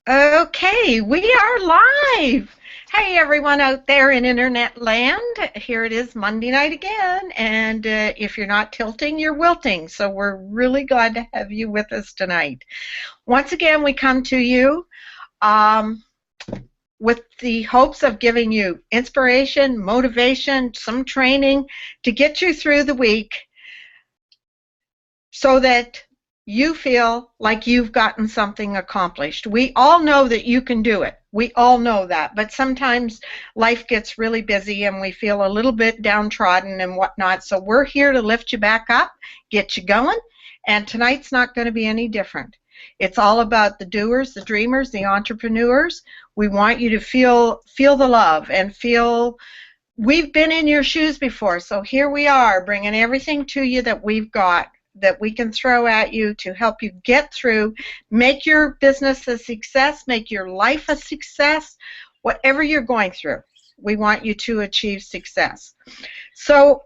Okay, we are live. Hey, everyone out there in internet land. Here it is Monday night again. And if you're not tilting, you're wilting. So we're really glad to have you with us tonight. Once again, we come to you um, with the hopes of giving you inspiration, motivation, some training to get you through the week so that you feel like you've gotten something accomplished. We all know that you can do it. We all know that. But sometimes life gets really busy and we feel a little bit downtrodden and whatnot. So we're here to lift you back up, get you going. And tonight's not going to be any different. It's all about the doers, the dreamers, the entrepreneurs. We want you to feel the love and feel we've been in your shoes before, so here we are bringing everything to you that we've got that we can throw at you to help you get through, make your business a success, make your life a success, whatever you're going through. We want you to achieve success. So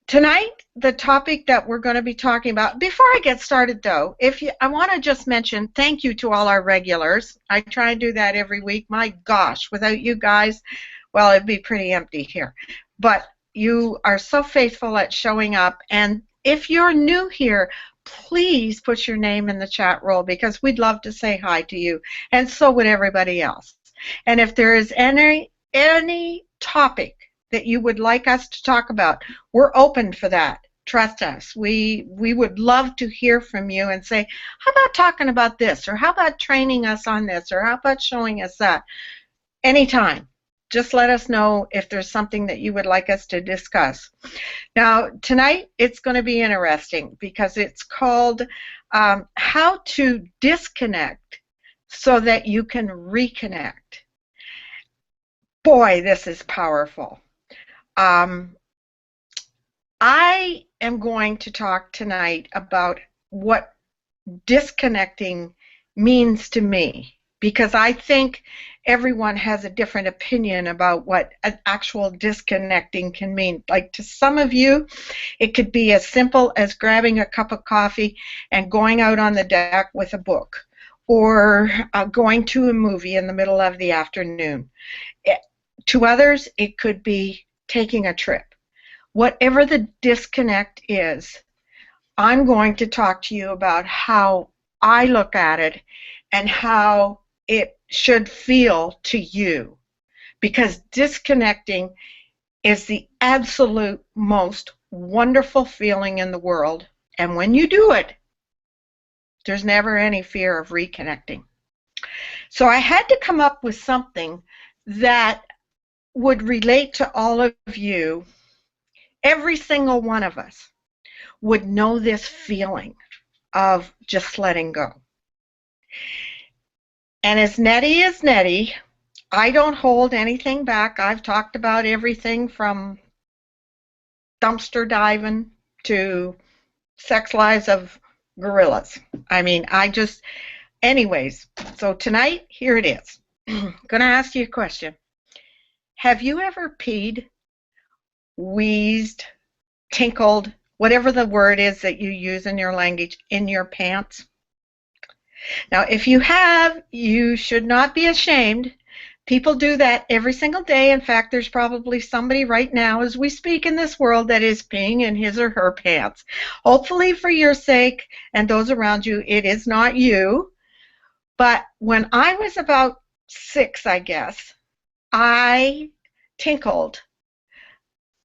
tonight, the topic that we're going to be talking about, before I get started though, I want to just mention thank you to all our regulars. I try and do that every week. My gosh, without you guys, well, it'd be pretty empty here. But you are so faithful at showing up. And if you're new here, please put your name in the chat roll because we'd love to say hi to you. And so would everybody else. And if there is any topic that you would like us to talk about, we're open for that. Trust us. We would love to hear from you and say, how about talking about this? Or how about training us on this? Or how about showing us that? Anytime. Just let us know if there's something that you would like us to discuss. Now, tonight it's going to be interesting because it's called How to Disconnect so that you can reconnect. Boy, this is powerful. I am going to talk tonight about what disconnecting means to me because I think everyone has a different opinion about what an actual disconnecting can mean. Like to some of you, it could be as simple as grabbing a cup of coffee and going out on the deck with a book or going to a movie in the middle of the afternoon. To others, it could be taking a trip. Whatever the disconnect is, I'm going to talk to you about how I look at it and how it should feel to you. Because disconnecting is the absolute most wonderful feeling in the world. And when you do it, there's never any fear of reconnecting. So I had to come up with something that would relate to all of you. Every single one of us would know this feeling of just letting go. And as Nettie, I don't hold anything back. I've talked about everything from dumpster diving to sex lives of gorillas. I mean, anyways, so tonight, here it is. I'm going to ask you a question. Have you ever peed, wheezed, tinkled, whatever the word is that you use in your language, in your pants? Now, if you have, you should not be ashamed. People do that every single day. In fact, there's probably somebody right now as we speak in this world that is peeing in his or her pants. Hopefully for your sake and those around you, it is not you. But when I was about 6, I guess, I tinkled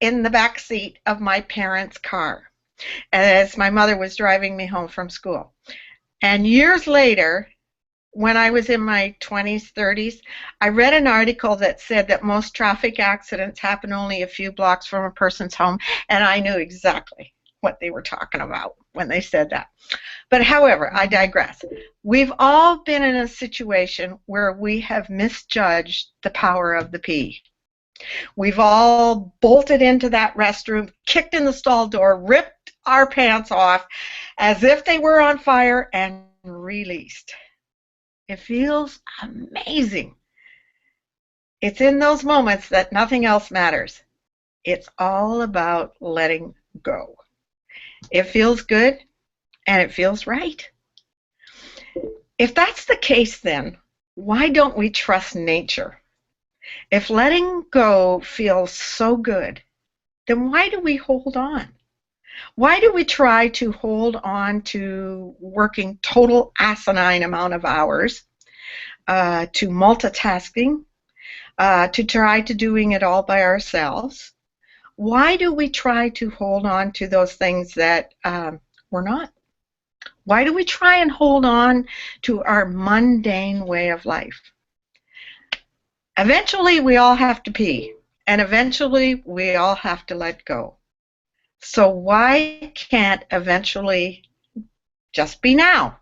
in the back seat of my parents' car as my mother was driving me home from school. And years later, when I was in my 20s, 30s, I read an article that said that most traffic accidents happen only a few blocks from a person's home, and I knew exactly what they were talking about when they said that. But however, I digress. We've all been in a situation where we have misjudged the power of the pee. We've all bolted into that restroom, kicked in the stall door, ripped our pants off as if they were on fire, and released. It feels amazing. It's in those moments that nothing else matters. It's all about letting go. It feels good and it feels right. If that's the case, then why don't we trust nature? If letting go feels so good, then why do we hold on? Why do we try to hold on to working total asinine amount of hours, to multitasking, to try to doing it all by ourselves? Why do we try to hold on to those things that we're not? Why do we try and hold on to our mundane way of life? Eventually, we all have to pee, and eventually, we all have to let go. So why can't eventually just be now?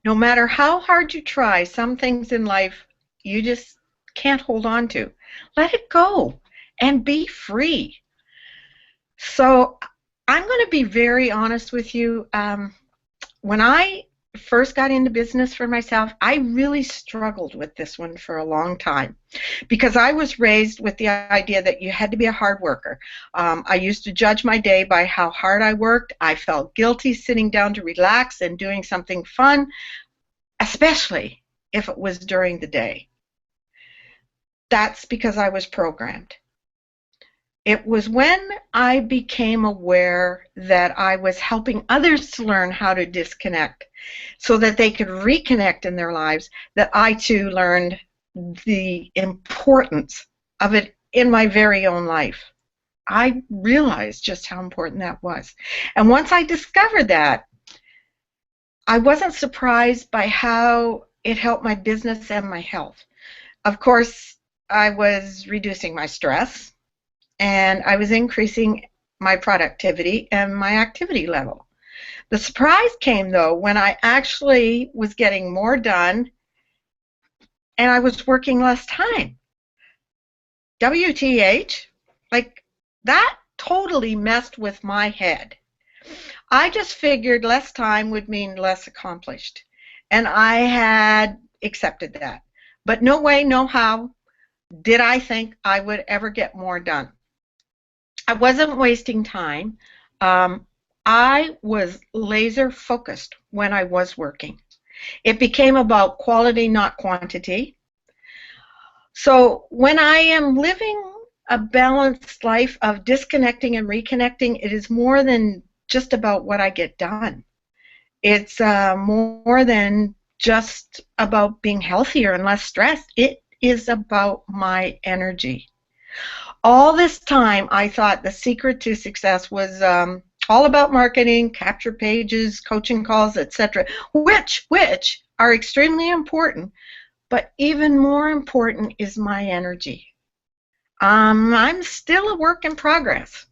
No matter how hard you try, some things in life you just can't hold on to. Let it go and be free. So I'm going to be very honest with you. When I first got into business for myself, I really struggled with this one for a long time because I was raised with the idea that you had to be a hard worker. I used to judge my day by how hard I worked. I felt guilty sitting down to relax and doing something fun, especially if it was during the day. That's because I was programmed. It was when I became aware that I was helping others to learn how to disconnect so that they could reconnect in their lives that I too learned the importance of it in my very own life. I realized just how important that was. And once I discovered that, I wasn't surprised by how it helped my business and my health. Of course, I was reducing my stress, and I was increasing my productivity and my activity level. The surprise came, though, when I actually was getting more done and I was working less time. WTH, like that totally messed with my head. I just figured less time would mean less accomplished, and I had accepted that. But no way, no how did I think I would ever get more done. I wasn't wasting time. I was laser focused when I was working. It became about quality, not quantity. So when I am living a balanced life of disconnecting and reconnecting, it is more than just about what I get done. It's more than just about being healthier and less stressed. It is about my energy. All this time, I thought the secret to success was all about marketing, capture pages, coaching calls, etc., which are extremely important. But even more important is my energy. I'm still a work in progress,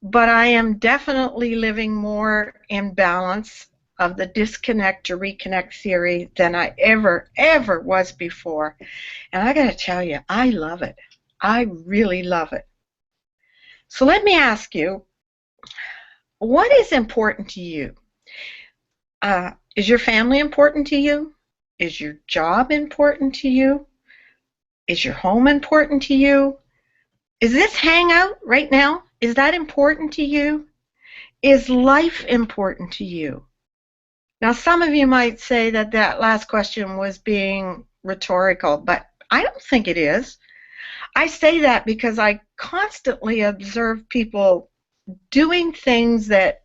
but I am definitely living more in balance of the disconnect to reconnect theory than I ever was before. And I got to tell you, I love it. I really love it. So let me ask you, what is important to you? Is your family important to you? Is your job important to you? Is your home important to you? Is this hangout right now, is that important to you? Is life important to you? Now, some of you might say that that last question was being rhetorical, but I don't think it is. I say that because I constantly observe people doing things that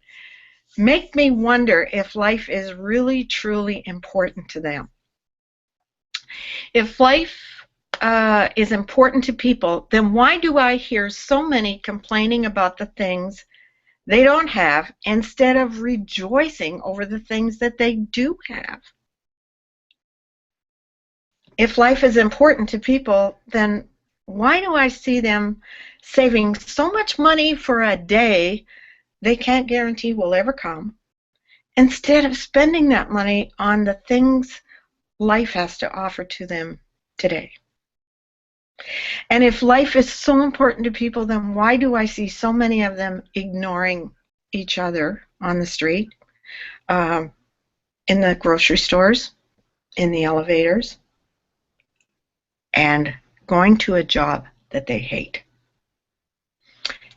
make me wonder if life is really, truly important to them. If life is important to people, then why do I hear so many complaining about the things they don't have instead of rejoicing over the things that they do have? If life is important to people, then why do I see them saving so much money for a day they can't guarantee will ever come, instead of spending that money on the things life has to offer to them today? And if life is so important to people, then why do I see so many of them ignoring each other on the street, in the grocery stores, in the elevators, and going to a job that they hate?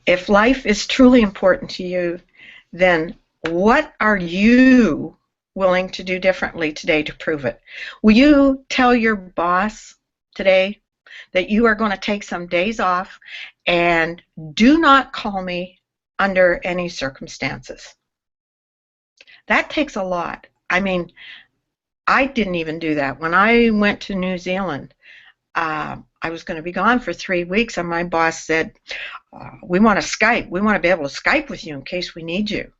If life is truly important to you, then what are you willing to do differently today to prove it? Will you tell your boss today that you are going to take some days off and do not call me under any circumstances? That takes a lot. I mean, I didn't even do that. When I went to New Zealand, I was going to be gone for 3 weeks, and my boss said, we want to Skype. We want to be able to Skype with you in case we need you.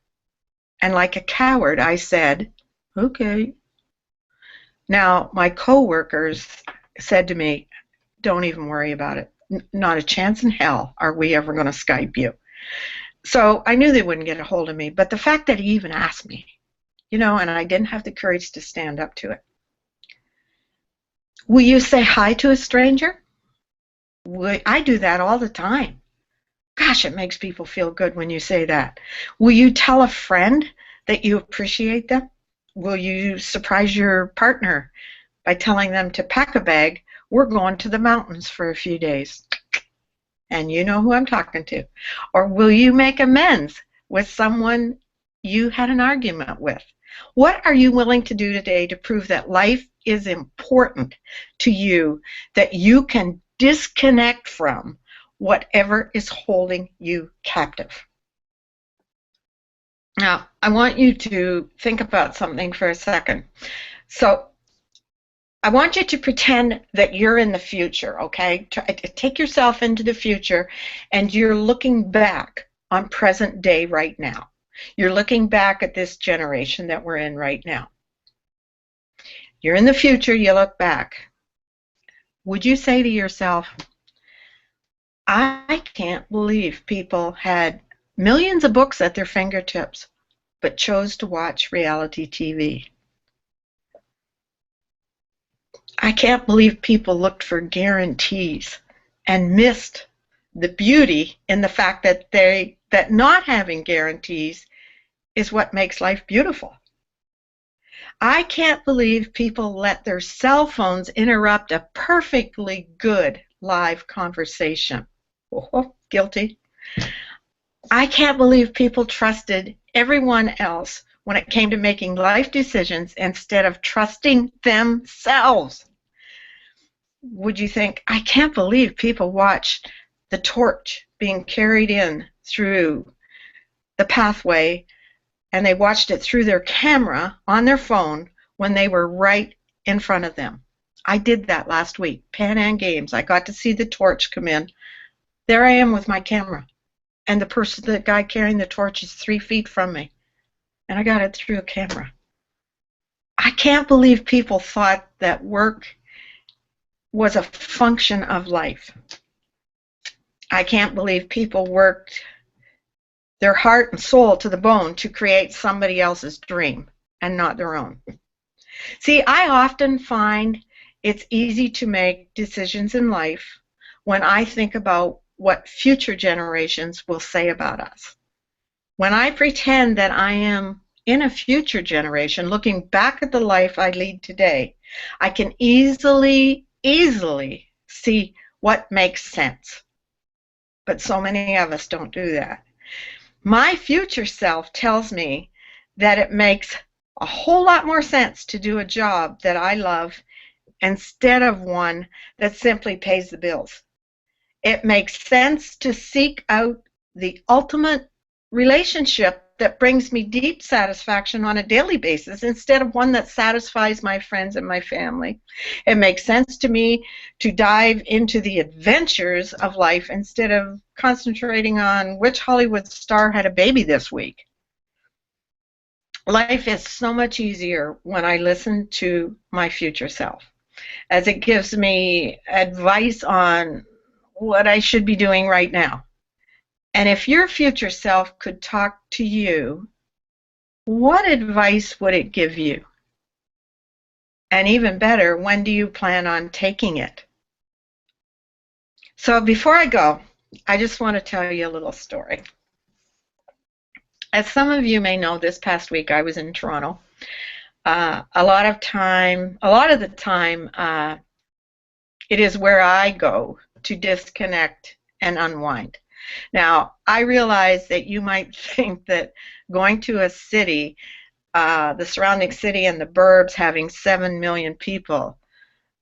And like a coward, I said, okay. Now, my coworkers said to me, don't even worry about it. Not a chance in hell are we ever going to Skype you. So I knew they wouldn't get a hold of me, but the fact that he even asked me, and I didn't have the courage to stand up to it. Will you say hi to a stranger? I do that all the time. Gosh, it makes people feel good when you say that. Will you tell a friend that you appreciate them? Will you surprise your partner by telling them to pack a bag? We're going to the mountains for a few days. And you know who I'm talking to. Or will you make amends with someone you had an argument with? What are you willing to do today to prove that life is important to you, that you can disconnect from whatever is holding you captive? Now, I want you to think about something for a second. So, I want you to pretend that you're in the future, okay? Take yourself into the future, and you're looking back on present day right now. You're looking back at this generation that we're in right now. You're in the future, you look back. Would you say to yourself, I can't believe people had millions of books at their fingertips, but chose to watch reality TV? I can't believe people looked for guarantees and missed the beauty in the fact that not having guarantees is what makes life beautiful. I can't believe people let their cell phones interrupt a perfectly good live conversation. Oh, guilty. I can't believe people trusted everyone else when it came to making life decisions instead of trusting themselves. Would you think, I can't believe people watched the torch being carried in through the pathway, and they watched it through their camera on their phone when they were right in front of them? I did that last week, Pan Am Games. I got to see the torch come in. There I am with my camera, and the guy carrying the torch is 3 feet from me, and I got it through a camera. I can't believe people thought that work was a function of life. I can't believe people worked their heart and soul to the bone to create somebody else's dream and not their own. See, I often find it's easy to make decisions in life when I think about what future generations will say about us. When I pretend that I am in a future generation looking back at the life I lead today, I can easily see what makes sense. But so many of us don't do that. My future self tells me that it makes a whole lot more sense to do a job that I love instead of one that simply pays the bills. It makes sense to seek out the ultimate relationship that brings me deep satisfaction on a daily basis instead of one that satisfies my friends and my family. It makes sense to me to dive into the adventures of life instead of concentrating on which Hollywood star had a baby this week. Life is so much easier when I listen to my future self, as it gives me advice on what I should be doing right now. And if your future self could talk to you, what advice would it give you? And even better, when do you plan on taking it? So before I go, I just want to tell you a little story. As some of you may know, this past week I was in Toronto. A lot of the time, it is where I go to disconnect and unwind. Now, I realize that you might think that going to a city the surrounding city and the burbs having 7 million people,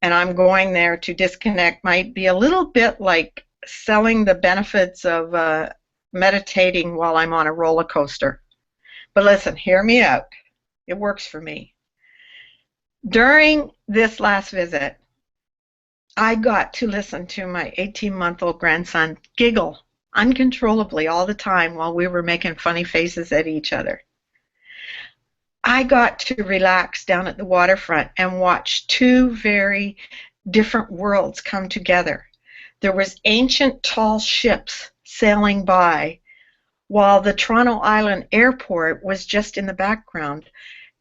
and I'm going there to disconnect might be a little bit like selling the benefits of meditating while I'm on a roller coaster. But listen, hear me out. It works for me. During this last visit, I got to listen to my 18-month-old grandson giggle uncontrollably all the time while we were making funny faces at each other. I got to relax down at the waterfront and watch two very different worlds come together. There was ancient tall ships sailing by while the Toronto Island airport was just in the background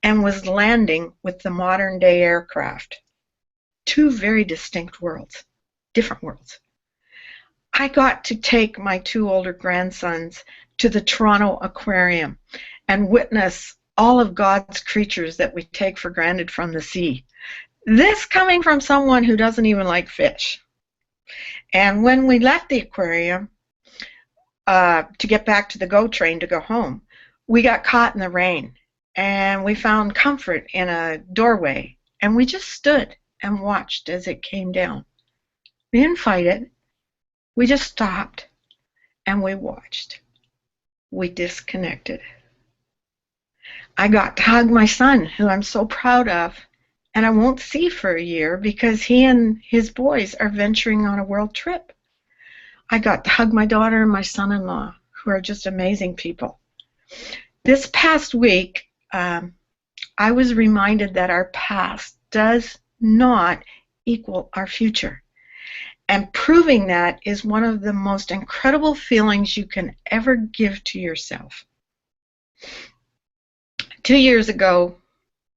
and was landing with the modern day aircraft. Two very distinct worlds, different worlds. I got to take my two older grandsons to the Toronto Aquarium and witness all of God's creatures that we take for granted from the sea. This coming from someone who doesn't even like fish. And when we left the aquarium to get back to the GO train to go home, we got caught in the rain. And we found comfort in a doorway. And we just stood and watched as it came down. We didn't fight it. We just stopped and we watched. We disconnected. I got to hug my son, who I'm so proud of, and I won't see for a year because he and his boys are venturing on a world trip. I got to hug my daughter and my son-in-law, who are just amazing people. This past week, I was reminded that our past does not equal our future. And proving that is one of the most incredible feelings you can ever give to yourself. 2 years ago,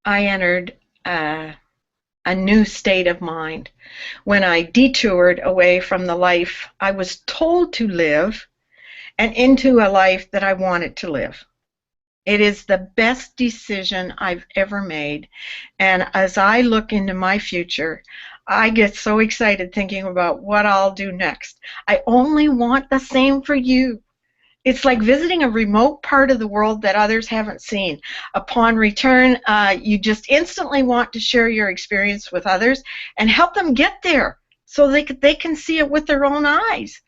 I entered a new state of mind when I detoured away from the life I was told to live and into a life that I wanted to live. It is the best decision I've ever made, and as I look into my future, I get so excited thinking about what I'll do next. I only want the same for you. It's like visiting a remote part of the world that others haven't seen. Upon return, you just instantly want to share your experience with others and help them get there so they can see it with their own eyes.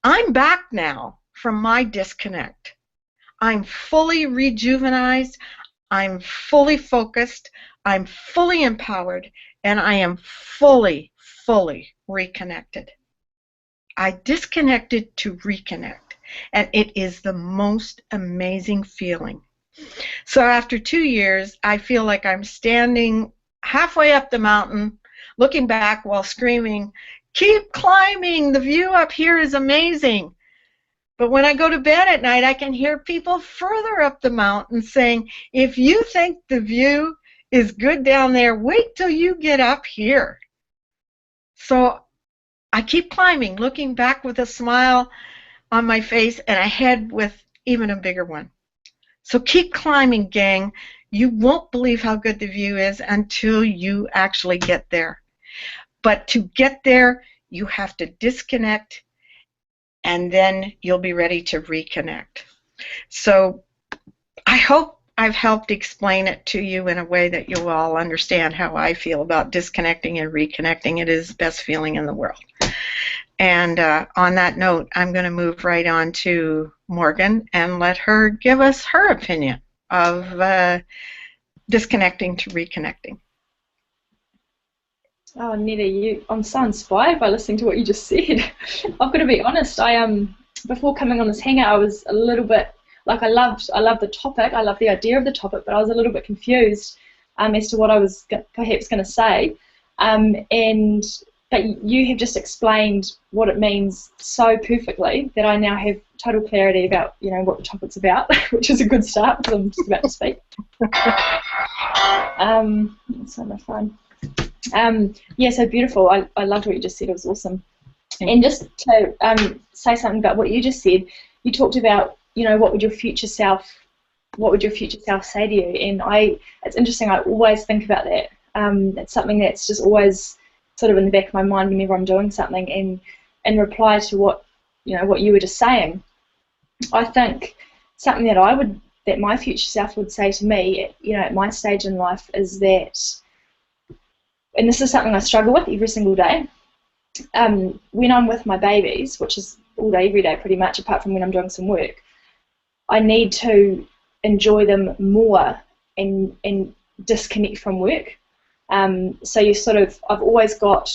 I'm back now from my disconnect. I'm fully rejuvenized, I'm fully focused, I'm fully empowered, and I am fully reconnected. I disconnected to reconnect, and it is the most amazing feeling. So after 2 years, I feel like I'm standing halfway up the mountain, looking back while screaming, "Keep climbing! The view up here is amazing!" But when I go to bed at night, I can hear people further up the mountain saying, "If you think the view is good down there, wait till you get up here." So I keep climbing, looking back with a smile on my face and ahead with even a bigger one. So keep climbing, gang. You won't believe how good the view is until you actually get there. But to get there, you have to disconnect, and then you'll be ready to reconnect. So I hope I've helped explain it to you in a way that you'll all understand how I feel about disconnecting and reconnecting. It is the best feeling in the world. And on that note, I'm going to move right on to Morgan and let her give us her opinion of disconnecting to reconnecting. Oh, Nita, I'm so inspired by listening to what you just said. I've got to be honest. Before coming on this hangout, I was a little bit like I love the topic. I love the idea of the topic, but I was a little bit confused as to what I was perhaps going to say. But you have just explained what it means so perfectly that I now have total clarity about what the topic's about, which is a good start because I'm just about to speak. That's on my phone. Yeah, so beautiful. I loved what you just said. It was awesome. And just to say something about what you just said, you talked about what would your future self say to you? And it's interesting. I always think about that. It's something that's just always sort of in the back of my mind whenever I'm doing something. And in reply to what you were just saying, I think something that that my future self would say to me, you know, at my stage in life, is that, and this is something I struggle with every single day, when I'm with my babies, which is all day, every day pretty much, apart from when I'm doing some work, I need to enjoy them more and disconnect from work. So you sort of, I've always got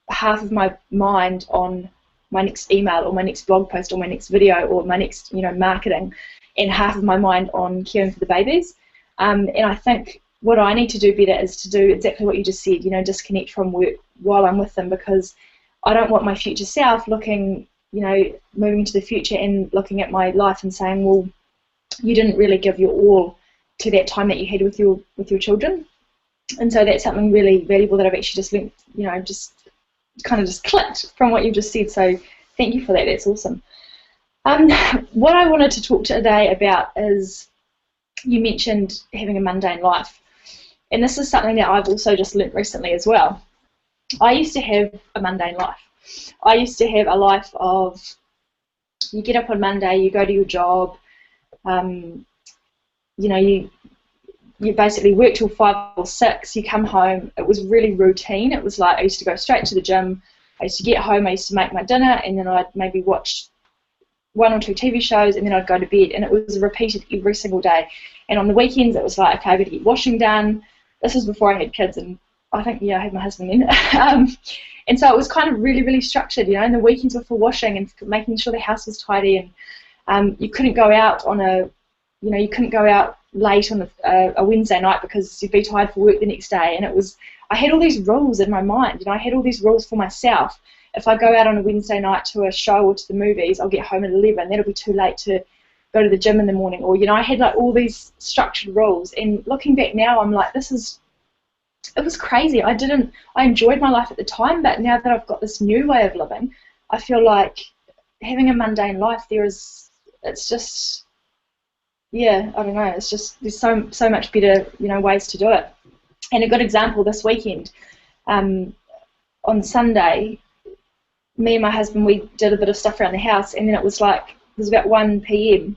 half of my mind on my next email or my next blog post or my next video or my next, you know, marketing, and half of my mind on caring for the babies. And I think what I need to do better is to do exactly what you just said, you know, disconnect from work while I'm with them, because I don't want my future self looking, you know, moving into the future and looking at my life and saying, well, you didn't really give your all to that time that you had with your children. And so that's something really valuable that I've actually just learned, you know, just kind of just clicked from what you've just said. So thank you for that. That's awesome. What I wanted to talk today about is, you mentioned having a mundane life. And this is something that I've also just learnt recently as well. I used to have a mundane life. I used to have a life of, you get up on Monday, you go to your job, you know, you basically work till 5 or 6, you come home. It was really routine. It was like I used to go straight to the gym, I used to get home, I used to make my dinner, and then I'd maybe watch 1 or 2 TV shows, and then I'd go to bed, and it was repeated every single day. And on the weekends it was like, okay, I've got to get washing done. This was before I had kids, and I think, yeah, I had my husband then. And so it was kind of really, really structured, you know, and the weekends were for washing and making sure the house was tidy, and you couldn't go out on a, you know, you couldn't go out late on a Wednesday night because you'd be tired for work the next day. And it was, I had all these rules in my mind, you know, I had all these rules for myself. If I go out on a Wednesday night to a show or to the movies, I'll get home at 11, that'll be too late to go to the gym in the morning. Or, you know, I had like all these structured rules, and looking back now, I'm like, it was crazy. I enjoyed my life at the time, but now that I've got this new way of living, I feel like having a mundane life, it's just, yeah, I don't know, it's just, there's so much better, you know, ways to do it. And a good example this weekend, on Sunday, me and my husband, we did a bit of stuff around the house, and then it was about 1 p.m.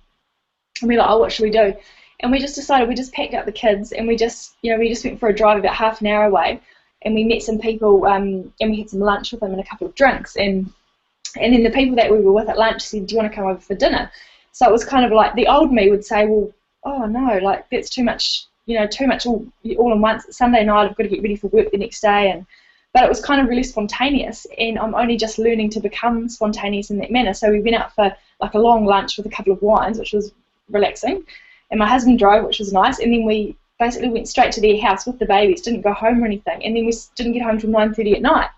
and we were like, oh, what should we do? And we just decided, we just packed up the kids, and we just went for a drive about half an hour away, and we met some people, and we had some lunch with them and a couple of drinks, and then the people that we were with at lunch said, do you want to come over for dinner? So it was kind of like, the old me would say, well, oh no, like that's too much, you know, too much all in once. Sunday night, I've got to get ready for work the next day, but it was kind of really spontaneous, and I'm only just learning to become spontaneous in that manner. So we went out for like a long lunch with a couple of wines, which was relaxing, and my husband drove, which was nice, and then we basically went straight to their house with the babies, didn't go home or anything, and then we didn't get home till 9:30 at night,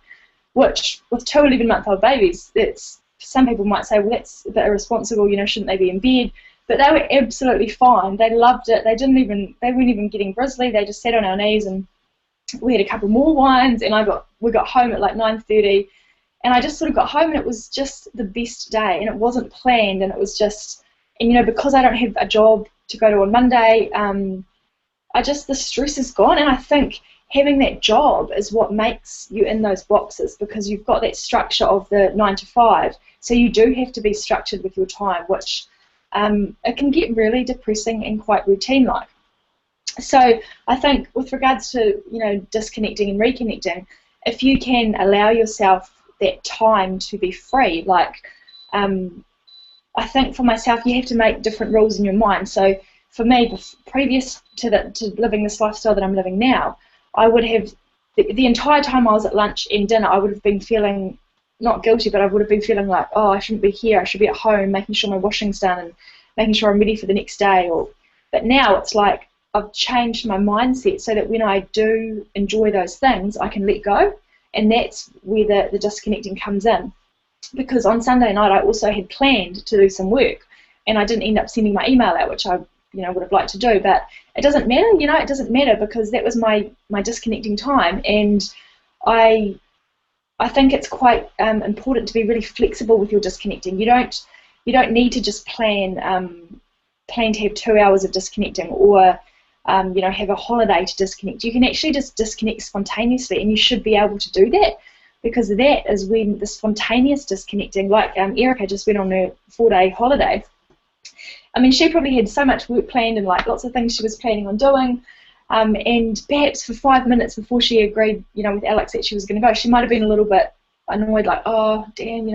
which with 2 11-month-old babies, that's, some people might say, well, that's a bit irresponsible, you know, shouldn't they be in bed? But they were absolutely fine. They loved it. They weren't even getting grizzly. They just sat on our knees, and we had a couple more wines, and we got home at like 9:30, and I just sort of got home, and it was just the best day, and it wasn't planned, and it was just, and you know, because I don't have a job to go to on Monday, the stress is gone, and I think having that job is what makes you in those boxes, because you've got that structure of the 9 to 5, so you do have to be structured with your time, which it can get really depressing and quite routine-like. So I think with regards to, you know, disconnecting and reconnecting, if you can allow yourself that time to be free, like I think for myself, you have to make different rules in your mind. So for me, previous to living this lifestyle that I'm living now, I would have, the entire time I was at lunch and dinner, I would have been feeling, not guilty, but I would have been feeling like, oh, I shouldn't be here, I should be at home, making sure my washing's done and making sure I'm ready for the next day. But now it's like I've changed my mindset so that when I do enjoy those things, I can let go, and that's where the disconnecting comes in. Because on Sunday night, I also had planned to do some work, and I didn't end up sending my email out, which I, you know, would have liked to do, but it doesn't matter, you know, it doesn't matter, because that was my disconnecting time, and I think it's quite important to be really flexible with your disconnecting. You don't need to just plan to have 2 hours of disconnecting, or you know, have a holiday to disconnect. You can actually just disconnect spontaneously, and you should be able to do that, because that is when the spontaneous disconnecting, like Erica just went on a 4-day holiday, I mean, she probably had so much work planned and like lots of things she was planning on doing. And perhaps for 5 minutes before she agreed, with Alex that she was going to go, she might have been a little bit annoyed, like, oh, damn,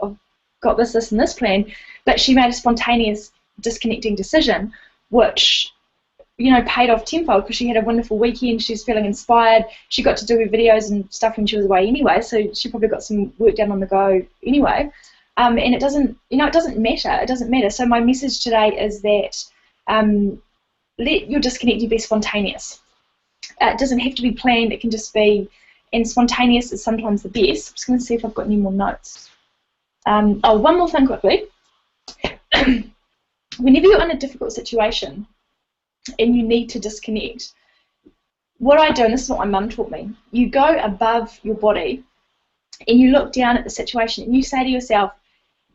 I've got this, and this plan. But she made a spontaneous disconnecting decision, which, paid off tenfold because she had a wonderful weekend. She was feeling inspired. She got to do her videos and stuff when she was away anyway, so she probably got some work done on the go anyway. And it doesn't matter. It doesn't matter. So my message today is that let your disconnecting be spontaneous. It doesn't have to be planned. It can just be, and spontaneous is sometimes the best. I'm just going to see if I've got any more notes. One more thing quickly. Whenever you're in a difficult situation and you need to disconnect, what I do, and this is what my mum taught me, you go above your body and you look down at the situation and you say to yourself,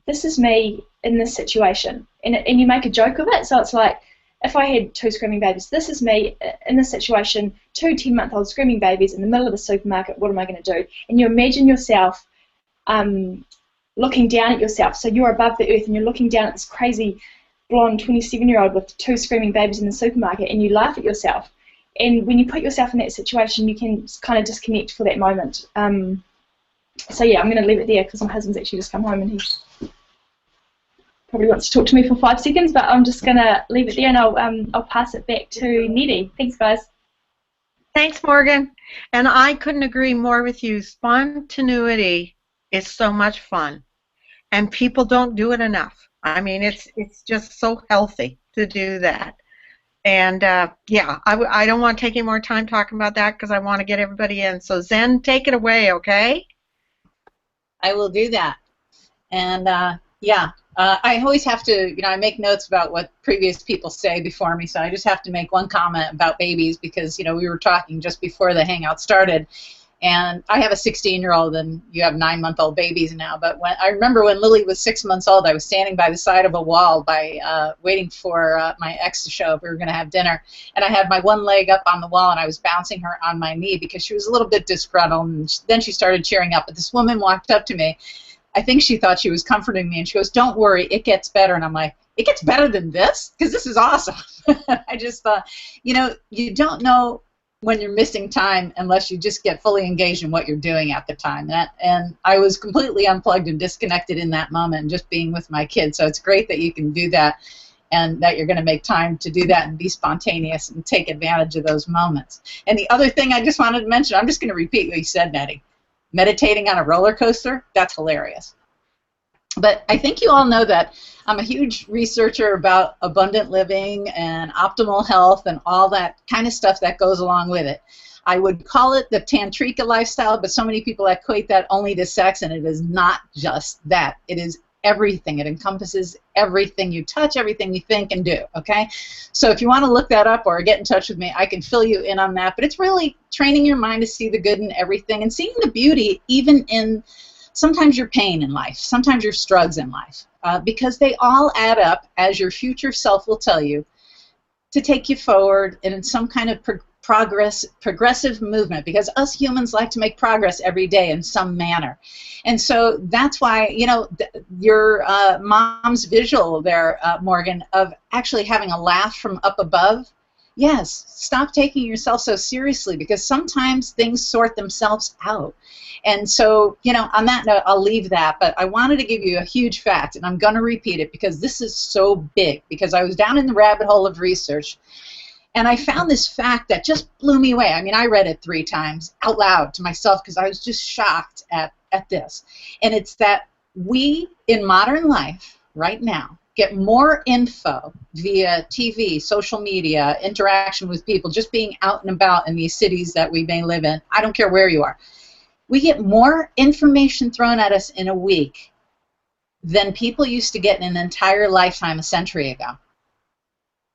this is me in this situation. And you make a joke of it. So it's like, if I had 2 screaming babies, this is me in this situation, 2 10-month-old screaming babies in the middle of the supermarket, what am I going to do? And you imagine yourself looking down at yourself. So you're above the earth and you're looking down at this crazy blonde 27-year-old with 2 screaming babies in the supermarket, and you laugh at yourself. And when you put yourself in that situation, you can kind of disconnect for that moment. So yeah, I'm going to leave it there because my husband's actually just come home and he probably wants to talk to me for 5 seconds, but I'm just going to leave it there, and I'll pass it back to Nettie. Thanks, guys. Thanks, Morgan. And I couldn't agree more with you. Spontaneity is so much fun, and people don't do it enough. I mean, it's just so healthy to do that. And yeah, I don't want to take any more time talking about that because I want to get everybody in. So Zen, take it away, okay? I will do that. And yeah, I always have to, I make notes about what previous people say before me, so I just have to make one comment about babies because, we were talking just before the hangout started. And I have a 16-year-old, and you have 9-month-old babies now. But I remember when Lily was 6 months old, I was standing by the side of a wall waiting for my ex to show up. We were going to have dinner. And I had my one leg up on the wall, and I was bouncing her on my knee because she was a little bit disgruntled. And then she started cheering up. But this woman walked up to me. I think she thought she was comforting me. And she goes, "Don't worry, it gets better." And I'm like, "It gets better than this? Because this is awesome." I just thought, you don't know when you're missing time unless you just get fully engaged in what you're doing at the time. And I was completely unplugged and disconnected in that moment and just being with my kids. So it's great that you can do that and that you're going to make time to do that and be spontaneous and take advantage of those moments. And the other thing I just wanted to mention, I'm just going to repeat what you said, Nettie. Meditating on a roller coaster, that's hilarious. But I think you all know that I'm a huge researcher about abundant living and optimal health and all that kind of stuff that goes along with it. I would call it the Tantrika lifestyle, but so many people equate that only to sex, and it is not just that. It is everything. It encompasses everything you touch, everything you think and do, okay? So if you want to look that up or get in touch with me, I can fill you in on that. But it's really training your mind to see the good in everything and seeing the beauty even in sometimes your pain in life, sometimes your struggles in life, because they all add up, as your future self will tell you, to take you forward in some kind of progressive movement, because us humans like to make progress every day in some manner. And so that's why, your mom's visual there, Morgan, of actually having a laugh from up above, yes, stop taking yourself so seriously, because sometimes things sort themselves out. And so, on that note, I'll leave that. But I wanted to give you a huge fact, and I'm going to repeat it because this is so big, because I was down in the rabbit hole of research, and I found this fact that just blew me away. I mean, I read it 3 times out loud to myself because I was just shocked at this. And it's that we, in modern life, right now, get more info via TV, social media, interaction with people, just being out and about in these cities that we may live in. I don't care where you are. We get more information thrown at us in a week than people used to get in an entire lifetime a century ago.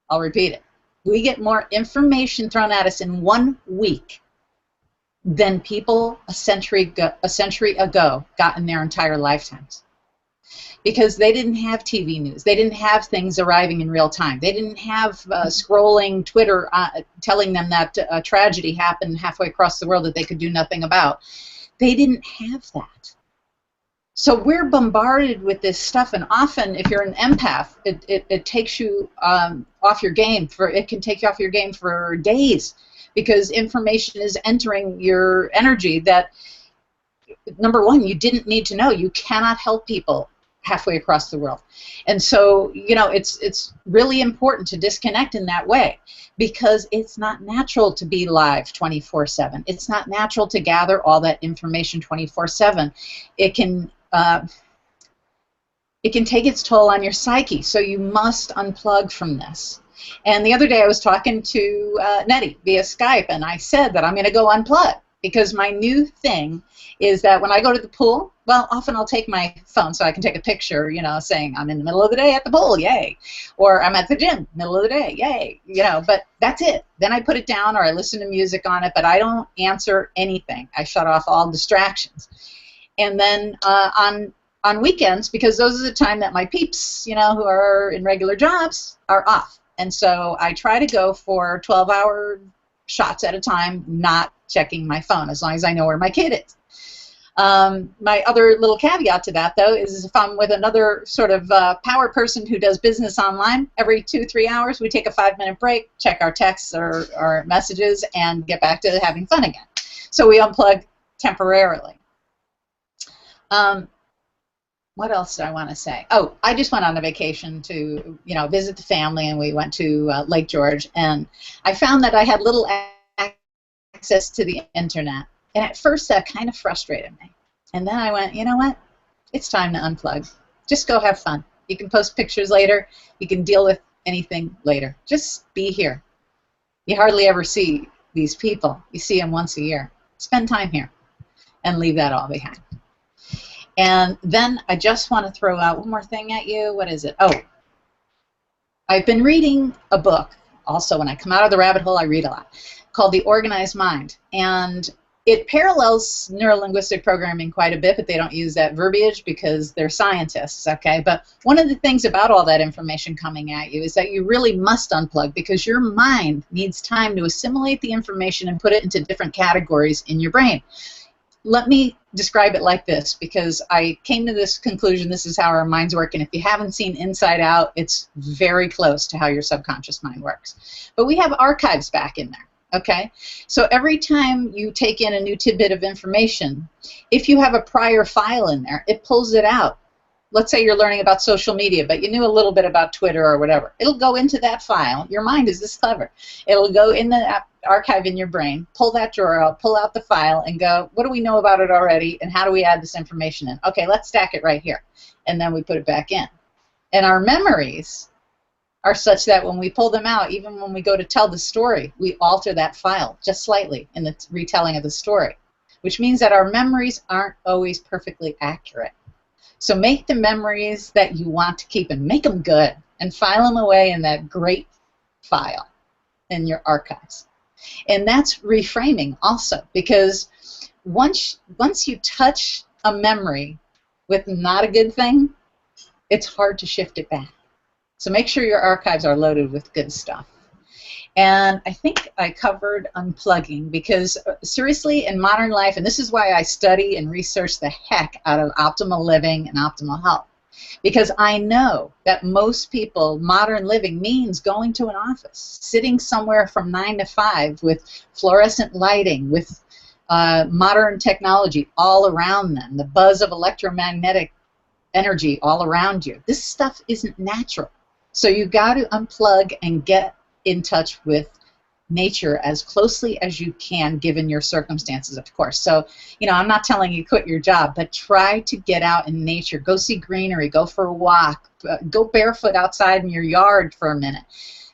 I'll repeat it. We get more information thrown at us in 1 week than people a century ago got in their entire lifetimes. Because they didn't have TV news. They didn't have things arriving in real time. They didn't have scrolling Twitter telling them that a tragedy happened halfway across the world that they could do nothing about. They didn't have that. So we're bombarded with this stuff, and often, if you're an empath, it takes you off your game. It can take you off your game for days, because information is entering your energy that, number one, you didn't need to know. You cannot help people halfway across the world. And so, you know, it's really important to disconnect in that way, because it's not natural to be live 24/7. It's not natural to gather all that information 24/7. It can take its toll on your psyche, so you must unplug from this. And the other day I was talking to Nettie via Skype, and I said that I'm going to go unplug, because my new thing is that when I go to the pool, well, often I'll take my phone so I can take a picture, you know, saying I'm in the middle of the day at the pool, yay. Or I'm at the gym, middle of the day, yay. You know, but that's it. Then I put it down, or I listen to music on it, but I don't answer anything. I shut off all distractions. And then on weekends, because those are the time that my peeps, you know, who are in regular jobs, are off. And so I try to go for 12-hour shots at a time, not checking my phone, as long as I know where my kid is. My other little caveat to that, though, is if I'm with another sort of power person who does business online, every 2-3 hours we take a 5-minute break, check our texts or our messages, and get back to having fun again. So we unplug temporarily. What else do I want to say? Oh, I just went on a vacation to, you know, visit the family, and we went to Lake George, and I found that I had little access to the internet. And at first that kind of frustrated me. And then I went, you know what? It's time to unplug. Just go have fun. You can post pictures later. You can deal with anything later. Just be here. You hardly ever see these people. You see them once a year. Spend time here and leave that all behind. And then I just want to throw out one more thing at you. What is it? Oh, I've been reading a book. Also, when I come out of the rabbit hole, I read a lot, called The Organized Mind. And it parallels neurolinguistic programming quite a bit, but they don't use that verbiage because they're scientists, okay? But one of the things about all that information coming at you is that you really must unplug, because your mind needs time to assimilate the information and put it into different categories in your brain. Let me describe it like this, because I came to this conclusion. This is how our minds work, and if you haven't seen Inside Out, it's very close to how your subconscious mind works. But we have archives back in there. Okay, so every time you take in a new tidbit of information, if you have a prior file in there, it pulls it out. Let's say you're learning about social media, but you knew a little bit about Twitter or whatever. It'll go into that file. Your mind is this clever. It'll go in the archive in your brain, pull that drawer out, pull out the file, and go, what do we know about it already, and how do we add this information in? Okay, let's stack it right here. And then we put it back in. And our memories are such that when we pull them out, even when we go to tell the story, we alter that file just slightly in the retelling of the story, which means that our memories aren't always perfectly accurate. So make the memories that you want to keep, and make them good, and file them away in that great file in your archives. And that's reframing also, because once you touch a memory with not a good thing, it's hard to shift it back. So make sure your archives are loaded with good stuff. And I think I covered unplugging, because seriously, in modern life, and this is why I study and research the heck out of optimal living and optimal health, because I know that most people, modern living means going to an office, sitting somewhere from 9 to 5 with fluorescent lighting, with modern technology all around them, the buzz of electromagnetic energy all around you. This stuff isn't natural. So you've got to unplug and get in touch with nature as closely as you can, given your circumstances, of course. So, you know, I'm not telling you quit your job, but try to get out in nature. Go see greenery. Go for a walk. Go barefoot outside in your yard for a minute.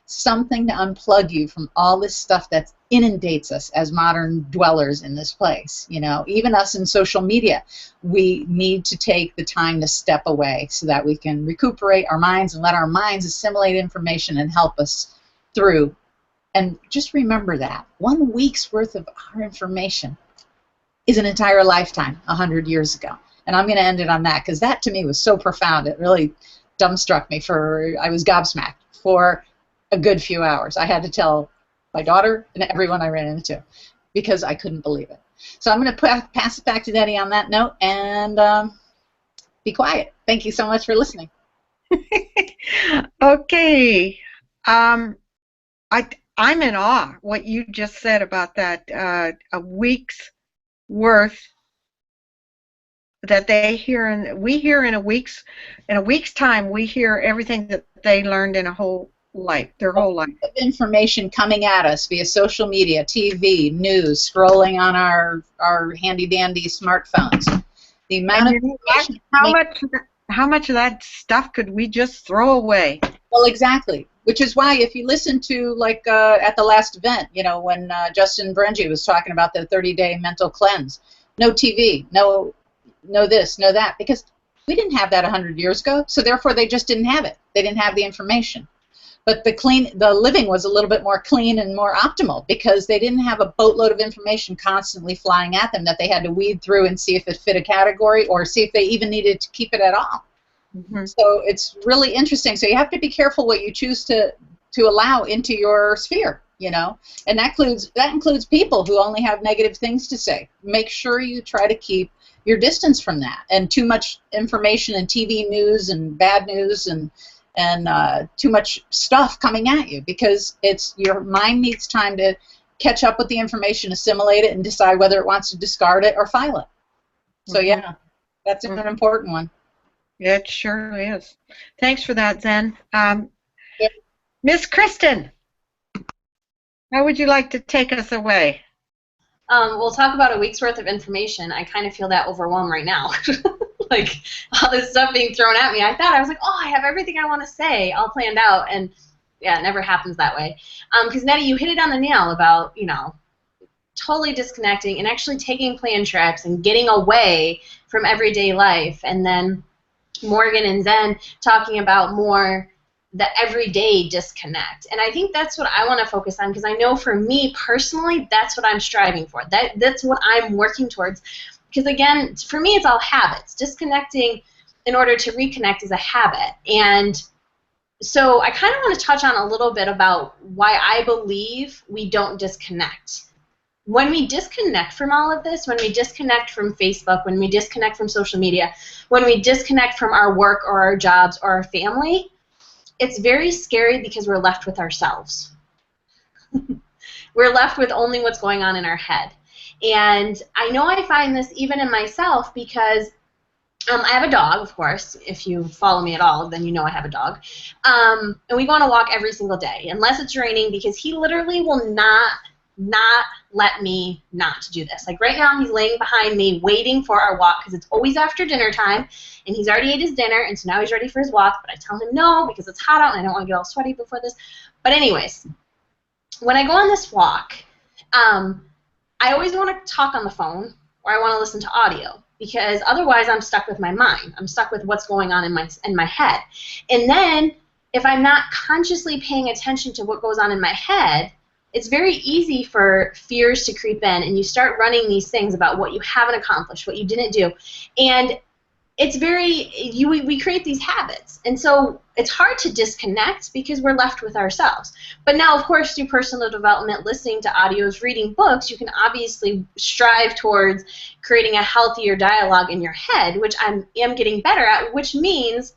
Something to unplug you from all this stuff that inundates us as modern dwellers in this place. You know, even us in social media, we need to take the time to step away so that we can recuperate our minds and let our minds assimilate information and help us through. And just remember that 1 week's worth of our information is an entire lifetime 100 years ago. And I'm going to end it on that, because that to me was so profound. It really dumbstruck me. I was gobsmacked for a good few hours. I had to tell my daughter and everyone I ran into, because I couldn't believe it. So I'm going to pass it back to Nettie on that note, and be quiet. Thank you so much for listening. Okay. Um, I'm in awe what you just said about that a week's worth that they hear and we hear in a week's time we hear everything that they learned in a whole life, their whole life. Information coming at us via social media, TV, news, scrolling on our handy dandy smartphones. The amount of information. How much of that stuff could we just throw away? Well, exactly. Which is why if you listen to, like, at the last event, you know, when Justin Brengy was talking about the 30-day mental cleanse, no TV, no this, no that, because we didn't have that 100 years ago, so therefore they just didn't have it. They didn't have the information. But the living was a little bit more clean and more optimal because they didn't have a boatload of information constantly flying at them that they had to weed through and see if it fit a category or see if they even needed to keep it at all. Mm-hmm. So it's really interesting. So you have to be careful what you choose to allow into your sphere, you know, and that includes people who only have negative things to say. Make sure you try to keep your distance from that and too much information and TV news and bad news and too much stuff coming at you, because your mind needs time to catch up with the information, assimilate it, and decide whether it wants to discard it or file it. So yeah, that's an important one. It sure is. Thanks for that, Zen. Miss Kristen, how would you like to take us away? We'll talk about a week's worth of information. I kind of feel that overwhelmed right now. Like, all this stuff being thrown at me. I was like, oh, I have everything I want to say all planned out, and yeah, it never happens that way. Because Nettie, you hit it on the nail about, you know, totally disconnecting and actually taking plan trips and getting away from everyday life. And then Morgan and Zen talking about more the everyday disconnect. And I think that's what I want to focus on, because I know for me personally, that's what I'm striving for. That's what I'm working towards. Because again, for me, it's all habits. Disconnecting in order to reconnect is a habit. And so I kind of want to touch on a little bit about why I believe we don't disconnect. When we disconnect from all of this, when we disconnect from Facebook, when we disconnect from social media, when we disconnect from our work or our jobs or our family, it's very scary because we're left with ourselves. We're left with only what's going on in our head. And I know I find this even in myself because I have a dog, of course. If you follow me at all, then you know I have a dog. And we go on a walk every single day, unless it's raining, because he literally will not let me not do this. Like right now, he's laying behind me waiting for our walk because it's always after dinner time, and he's already ate his dinner, and so now he's ready for his walk, but I tell him no because it's hot out and I don't want to get all sweaty before this. But anyways, when I go on this walk, I always want to talk on the phone or I want to listen to audio, because otherwise I'm stuck with my mind. I'm stuck with what's going on in my head. And then if I'm not consciously paying attention to what goes on in my head, it's very easy for fears to creep in, and you start running these things about what you haven't accomplished, what you didn't do. And it's we create these habits. And so it's hard to disconnect because we're left with ourselves. But now, of course, through personal development, listening to audios, reading books, you can obviously strive towards creating a healthier dialogue in your head, which I am getting better at, which means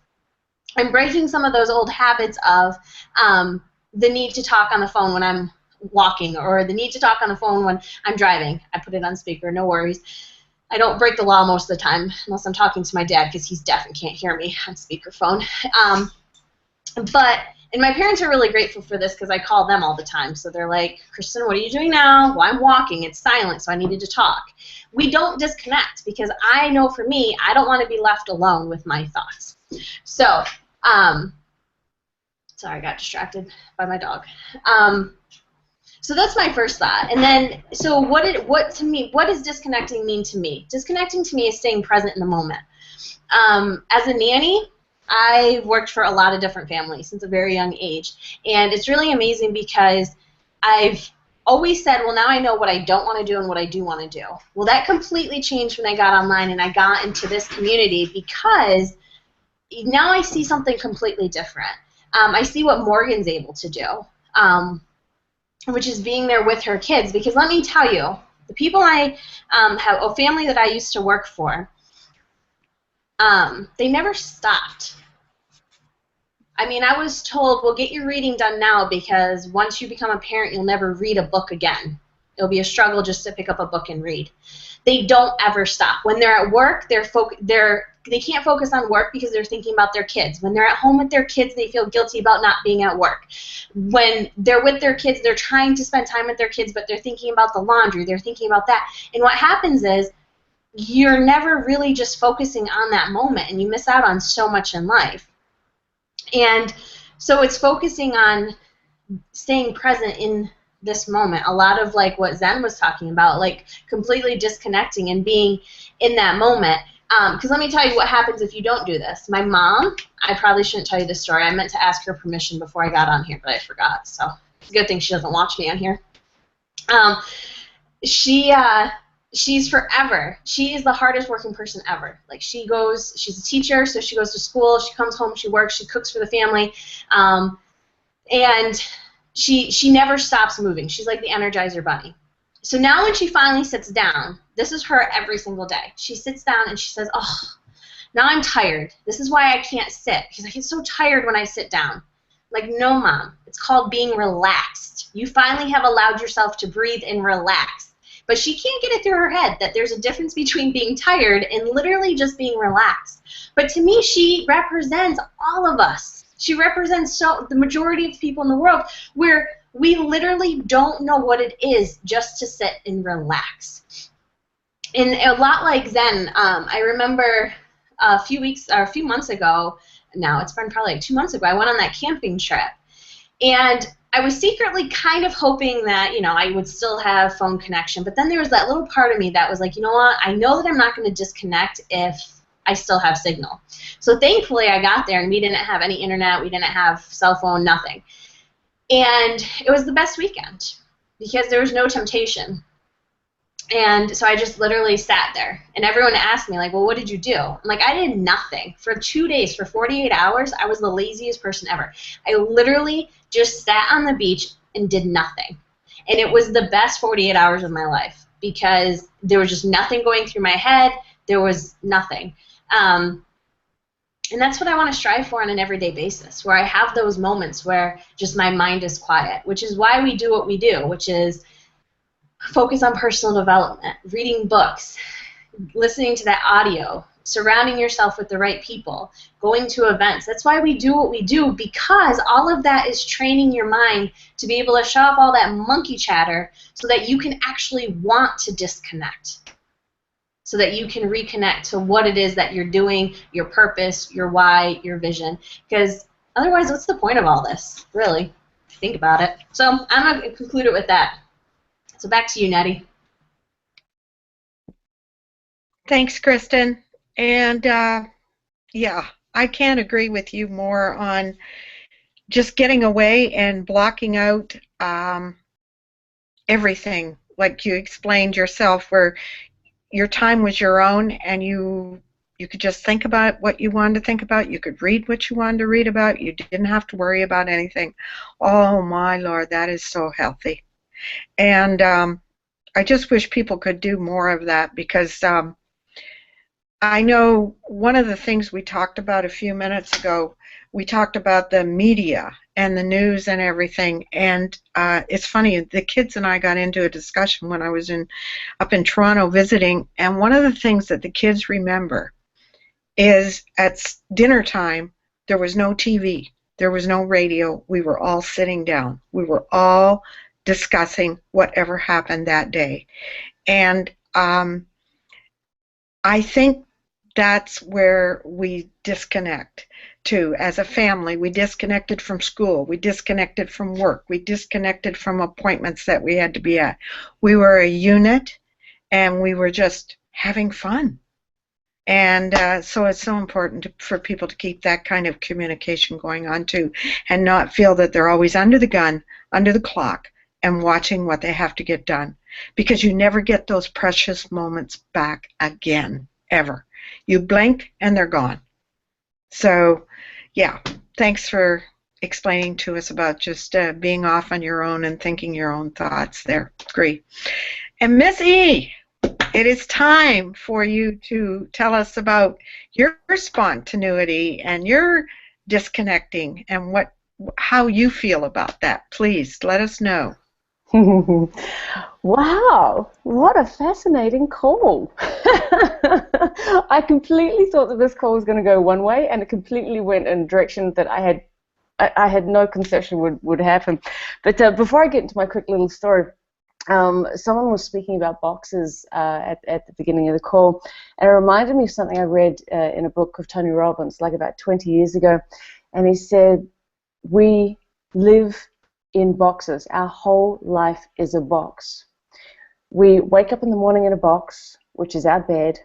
I'm breaking some of those old habits of the need to talk on the phone when I'm walking, or the need to talk on the phone when I'm driving. I put it on speaker, no worries. I don't break the law most of the time unless I'm talking to my dad because he's deaf and can't hear me on speakerphone. And my parents are really grateful for this because I call them all the time. So they're like, Kristen, what are you doing now? Well, I'm walking. It's silent, so I needed to talk. We don't disconnect because I know for me, I don't want to be left alone with my thoughts. So, sorry, I got distracted by my dog. So that's my first thought. And then, so what does disconnecting mean to me? Disconnecting to me is staying present in the moment. As a nanny, I've worked for a lot of different families since a very young age. And it's really amazing because I've always said, well, now I know what I don't want to do and what I do want to do. Well, that completely changed when I got online and I got into this community, because now I see something completely different. I see what Morgan's able to do. Which is being there with her kids. Because let me tell you, the people I have, a family that I used to work for, they never stopped. I mean, I was told, well, get your reading done now because once you become a parent, you'll never read a book again. It'll be a struggle just to pick up a book and read. They don't ever stop. When they're at work, they can't focus on work because they're thinking about their kids. When they're at home with their kids, they feel guilty about not being at work. When they're with their kids, they're trying to spend time with their kids, but they're thinking about the laundry. They're thinking about that. And what happens is you're never really just focusing on that moment, and you miss out on so much in life. And so it's focusing on staying present in this moment. A lot of like what Zen was talking about, like completely disconnecting and being in that moment. Because let me tell you what happens if you don't do this. My mom, I probably shouldn't tell you this story. I meant to ask her permission before I got on here, but I forgot. So it's a good thing she doesn't watch me on here. She's forever. She is the hardest working person ever. Like she's a teacher, so she goes to school, she comes home, she works, she cooks for the family, and she never stops moving. She's like the Energizer Bunny. So now when she finally sits down, this is her every single day. She sits down and she says, oh, now I'm tired. This is why I can't sit, because I get so tired when I sit down. Like, no, Mom. It's called being relaxed. You finally have allowed yourself to breathe and relax. But she can't get it through her head that there's a difference between being tired and literally just being relaxed. But to me, she represents all of us. She represents the majority of people in the world where we literally don't know what it is just to sit and relax. And a lot like Zen, I remember a few months ago, now it's been probably like 2 months ago, I went on that camping trip. And I was secretly kind of hoping that, I would still have phone connection. But then there was that little part of me that was like, you know what, I know that I'm not going to disconnect if I still have signal. So thankfully I got there and we didn't have any internet, we didn't have cell phone, nothing. And it was the best weekend because there was no temptation. And so I just literally sat there. And everyone asked me, like, well, what did you do? I'm like, I did nothing. For 2 days, for 48 hours, I was the laziest person ever. I literally just sat on the beach and did nothing. And it was the best 48 hours of my life because there was just nothing going through my head. There was nothing. And that's what I want to strive for on an everyday basis, where I have those moments where just my mind is quiet, which is why we do what we do, which is focus on personal development, reading books, listening to that audio, surrounding yourself with the right people, going to events. That's why we do what we do, because all of that is training your mind to be able to shut off all that monkey chatter so that you can actually want to disconnect, so that you can reconnect to what it is that you're doing, your purpose, your why, your vision. Because otherwise, what's the point of all this, really? Think about it. So I'm going to conclude it with that. So back to you, Nettie. Thanks, Kristen. And yeah, I can't agree with you more on just getting away and blocking out everything, like you explained yourself, where your time was your own and you could just think about what you wanted to think about. You could read what you wanted to read about. You didn't have to worry about anything. Oh, my Lord, that is so healthy. And I just wish people could do more of that, because I know one of the things we talked about a few minutes ago, we talked about the media and the news and everything, and it's funny, the kids and I got into a discussion when I was up in Toronto visiting, and one of the things that the kids remember is at dinner time there was no TV, there was no radio, we were all sitting down, we were all discussing whatever happened that day. And I think that's where we disconnect too. As a family, we disconnected from school, we disconnected from work, we disconnected from appointments that we had to be at. We were a unit and we were just having fun. And so it's so important for people to keep that kind of communication going on too, and not feel that they're always under the gun, under the clock, and watching what they have to get done, because you never get those precious moments back again, ever. You blink and they're gone. So, yeah, thanks for explaining to us about just being off on your own and thinking your own thoughts there. Great. And Miss E, it is time for you to tell us about your spontaneity and your disconnecting and how you feel about that. Please let us know. Wow, what a fascinating call. I completely thought that this call was going to go one way, and it completely went in a direction that I had no conception would happen. But before I get into my quick little story, someone was speaking about boxes at the beginning of the call, and it reminded me of something I read in a book of Tony Robbins, like about 20 years ago, and he said, we live in boxes. Our whole life is a box. We wake up in the morning in a box, which is our bed.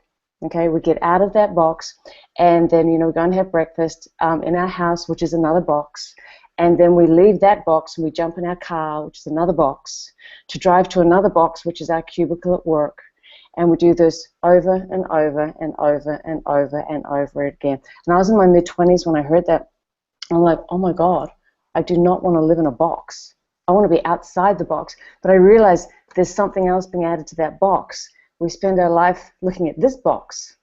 Okay, we get out of that box, and then we go and have breakfast in our house, which is another box, and then we leave that box and we jump in our car, which is another box, to drive to another box, which is our cubicle at work, and we do this over and over and over and over and over again. And I was in my mid-20s when I heard that. I'm like, oh my God, I do not want to live in a box. I want to be outside the box. But I realized there's something else being added to that box. We spend our life looking at this box.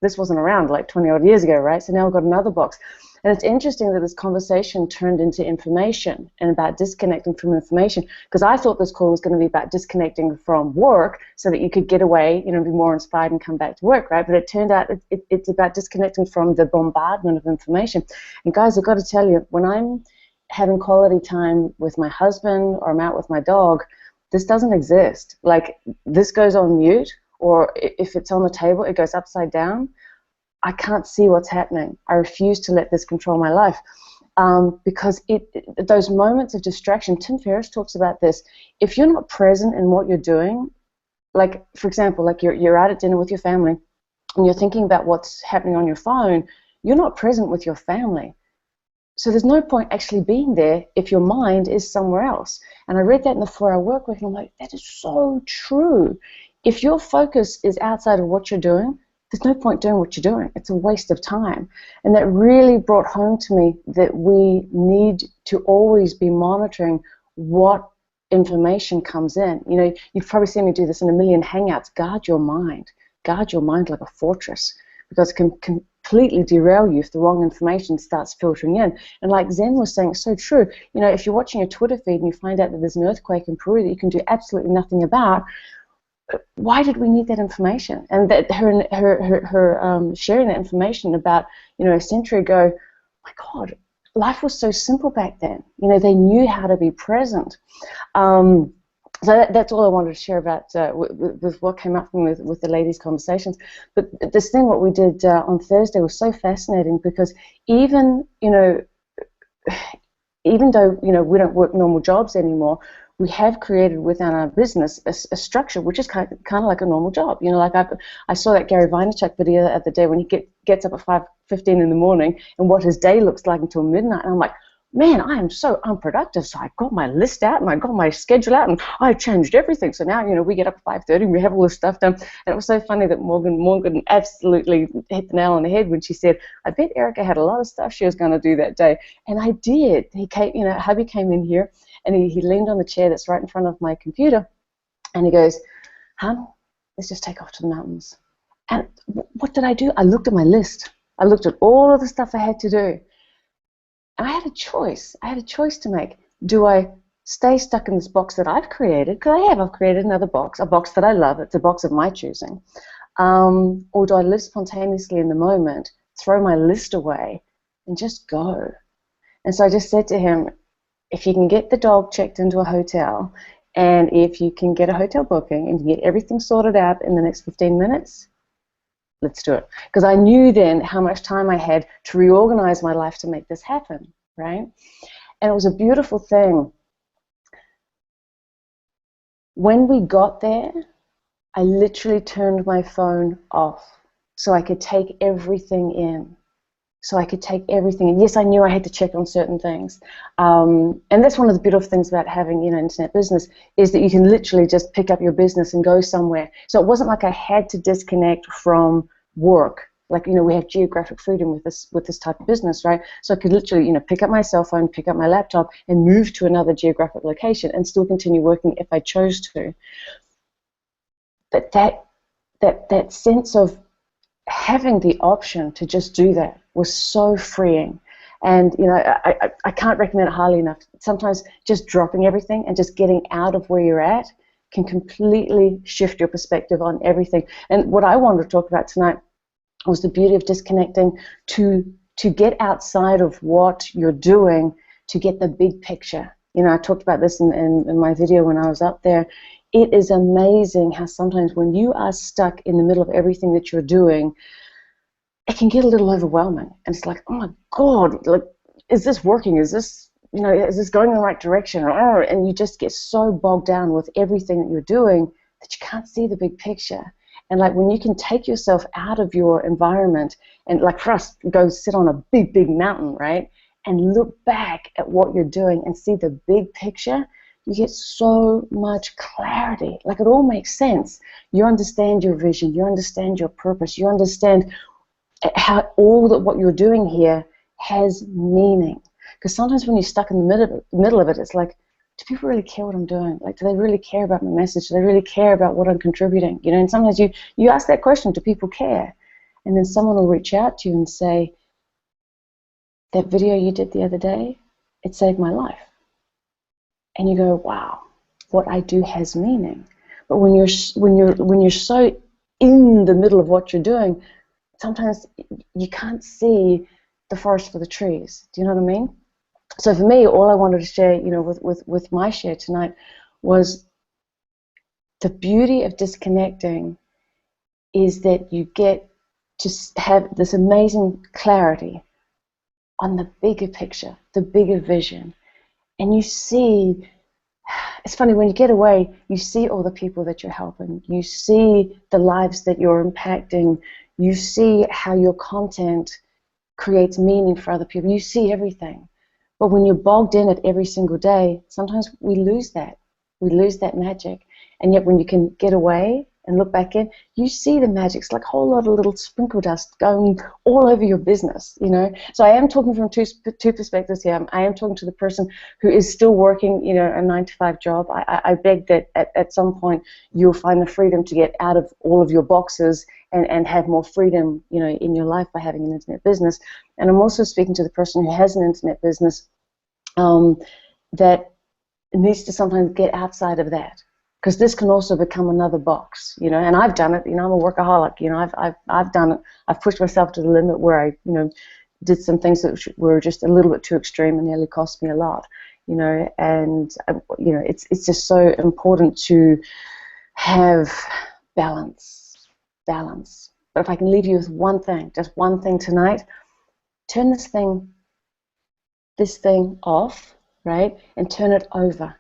This wasn't around like 20 odd years ago, right? So now we've got another box. And it's interesting that this conversation turned into information and about disconnecting from information, because I thought this call was going to be about disconnecting from work so that you could get away, be more inspired and come back to work, right? But it turned out it's about disconnecting from the bombardment of information. And guys, I've got to tell you, when I'm having quality time with my husband or I'm out with my dog, this doesn't exist. Like, this goes on mute, or if it's on the table, it goes upside down. I can't see what's happening. I refuse to let this control my life, because those moments of distraction, Tim Ferriss talks about this. If you're not present in what you're doing, like, for example, like you're out at dinner with your family and you're thinking about what's happening on your phone, you're not present with your family. So there's no point actually being there if your mind is somewhere else. And I read that in the 4-Hour Workweek, and I'm like, that is so true. If your focus is outside of what you're doing, there's no point doing what you're doing. It's a waste of time. And that really brought home to me that we need to always be monitoring what information comes in. You've probably seen me do this in a million hangouts. Guard your mind. Guard your mind like a fortress, because it can completely derail you if the wrong information starts filtering in. And like Zen was saying, it's so true. If you're watching a Twitter feed and you find out that there's an earthquake in Peru that you can do absolutely nothing about, why did we need that information? And that her sharing that information about a century ago, my God, life was so simple back then. They knew how to be present. So that's all I wanted to share about with what came up with the ladies' conversations. But this thing, what we did on Thursday, was so fascinating, because even though we don't work normal jobs anymore, we have created within our business a structure which is kind of like a normal job. Like I saw that Gary Vaynerchuk video the other day when he gets up at 5:15 in the morning, and what his day looks like until midnight. And I'm like, man, I am so unproductive. So I got my list out and I got my schedule out and I changed everything. So now, we get up at 5:30 and we have all this stuff done. And it was so funny that Morgan absolutely hit the nail on the head when she said, I bet Erica had a lot of stuff she was going to do that day. And I did. He came, hubby came in here and he leaned on the chair that's right in front of my computer and he goes, hon, let's just take off to the mountains. And what did I do? I looked at my list. I looked at all of the stuff I had to do. And I had a choice. I had a choice to make. Do I stay stuck in this box that I've created? Because I've created another box, a box that I love. It's a box of my choosing. Or do I live spontaneously in the moment, throw my list away, and just go? And so I just said to him, if you can get the dog checked into a hotel, and if you can get a hotel booking, and you get everything sorted out in the next 15 minutes, let's do it. Because I knew then how much time I had to reorganize my life to make this happen, right? And it was a beautiful thing. When we got there, I literally turned my phone off so I could take everything in. And yes, I knew I had to check on certain things. And that's one of the beautiful things about having, internet business, is that you can literally just pick up your business and go somewhere. So it wasn't like I had to disconnect from work. Like, we have geographic freedom with this type of business, right? So I could literally, pick up my cell phone, pick up my laptop, and move to another geographic location and still continue working if I chose to. But that that sense of having the option to just do that was so freeing. And, you know, I can't recommend it highly enough. Sometimes just dropping everything and just getting out of where you're at can completely shift your perspective on everything. And what I wanted to talk about tonight was the beauty of disconnecting to get outside of what you're doing to get the big picture. You know, I talked about this in my video when I was up there. It is amazing how sometimes when you are stuck in the middle of everything that you're doing, it can get a little overwhelming. And it's like, oh my God, like, is this working? Is this, you know, is this going in the right direction? And you just get so bogged down with everything that you're doing that you can't see the big picture. And like when you can take yourself out of your environment and, like for us, go sit on a big, big mountain, right? And look back at what you're doing and see the big picture, you get so much clarity. Like it all makes sense. You understand your vision, you understand your purpose, you understand how all that what you're doing here has meaning. Because sometimes when you're stuck in the middle of it, it's like, do people really care what I'm doing? Like, do they really care about my message? Do they really care about what I'm contributing? You know, and sometimes you ask that question, do people care? And then someone will reach out to you and say, that video you did the other day, it saved my life. And you go, wow, what I do has meaning. But when you're so in the middle of what you're doing, sometimes you can't see the forest for the trees. Do you know what I mean? So for me, all I wanted to share, you know, with my share tonight was the beauty of disconnecting is that you get to have this amazing clarity on the bigger picture, the bigger vision. And you see, it's funny, when you get away, you see all the people that you're helping. You see the lives that you're impacting. You see how your content creates meaning for other people. You see everything. But when you're bogged in it every single day, sometimes we lose that. We lose that magic. And yet when you can get away and look back in, you see the magic. It's like a whole lot of little sprinkle dust going all over your business, you know. So I am talking from two perspectives here. I am talking to the person who is still working, you know, a 9-to-5 job. I beg that at some point you'll find the freedom to get out of all of your boxes and have more freedom, you know, in your life by having an internet business. And I'm also speaking to the person who has an internet business that needs to sometimes get outside of that. Because this can also become another box, you know, and I've done it. You know, I'm a workaholic. You know, I've done it. I've pushed myself to the limit where I, you know, did some things that were just a little bit too extreme and nearly cost me a lot, you know. And you know, it's just so important to have balance. But if I can leave you with one thing, just one thing tonight, turn this thing off, right, and turn it over.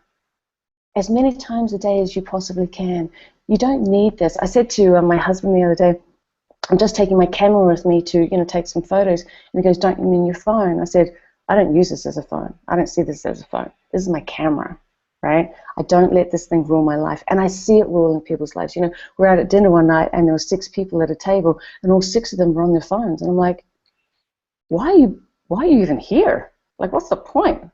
As many times a day as you possibly can. You don't need this. I said to my husband the other day, I'm just taking my camera with me to, you know, take some photos. And he goes, don't you mean your phone? I said, I don't use this as a phone. I don't see this as a phone. This is my camera, right? I don't let this thing rule my life. And I see it ruling people's lives. You know, we're out at dinner one night and there were 6 people at a table and all 6 of them were on their phones. And I'm like, why are you even here? Like, what's the point?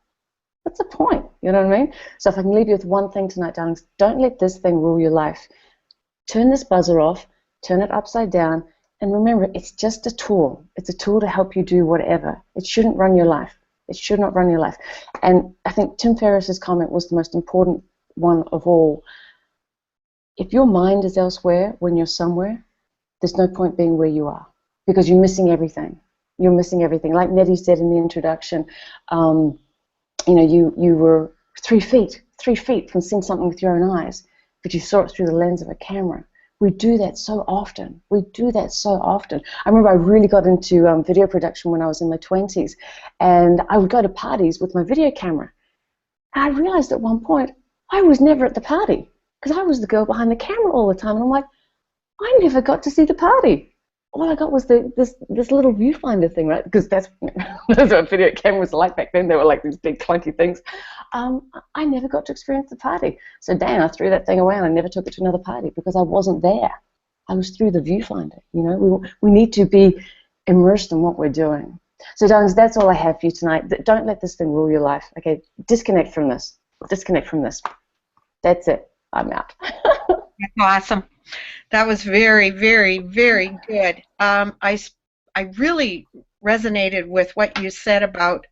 What's the point? You know what I mean? So if I can leave you with one thing tonight, darlings, don't let this thing rule your life. Turn this buzzer off, turn it upside down, and remember, it's just a tool. It's a tool to help you do whatever. It shouldn't run your life. It should not run your life. And I think Tim Ferriss's comment was the most important one of all. If your mind is elsewhere when you're somewhere, there's no point being where you are because you're missing everything. You're missing everything. Like Nettie said in the introduction, you know, you were 3 feet from seeing something with your own eyes, but you saw it through the lens of a camera. We do that so often. I remember I really got into video production when I was in my 20s, and I would go to parties with my video camera. And I realized at one point I was never at the party because I was the girl behind the camera all the time, and I'm like, I never got to see the party. All I got was this little viewfinder thing, right? Because that's what video cameras were like back then. They were like these big clunky things. I never got to experience the party. So dang, I threw that thing away and I never took it to another party because I wasn't there. I was through the viewfinder. You know, we need to be immersed in what we're doing. So darlings, that's all I have for you tonight. Don't let this thing rule your life. Okay, disconnect from this. That's it. I'm out. That's awesome. That was very, very, very good. I really resonated with what you said about